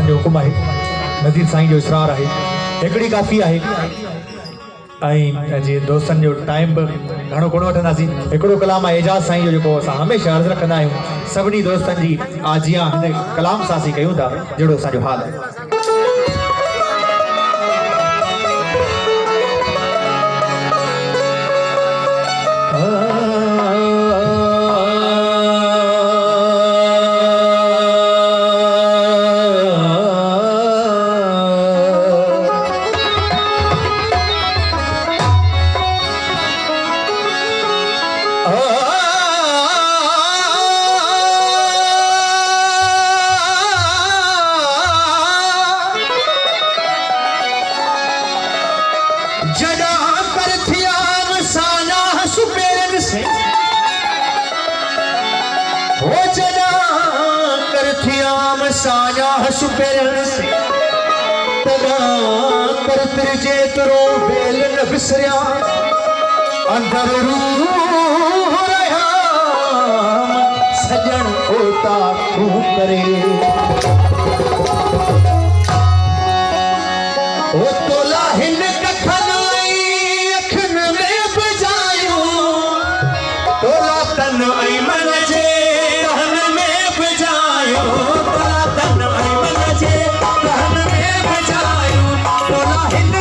दोस्तन जो हुकुम है, नज़ीर साईं जो इसरार है, एकड़ी काफ़ी है। जी दोस्तन जो टाइम घणो कोन वठंदासीं। हिकिड़ो कलाम आहे एजाज़ साईं जो जेको असां हमेशह अर्ज़ु रखंदा आहियूं सभिनी दोस्तनि जी आजियां हिन कलाम सां असीं कयूं था जहिड़ो असांजो हाल आहे। जेतरो बेल न विसरिया अंदर रूह रहा सजन होता तू करे ओ तोला हिन कखनाई अखन में बजायो तोला तन आई मन जे कहन में बजायो तोला तन आई मन जे कहन में बजायो तोला हिन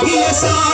Yes,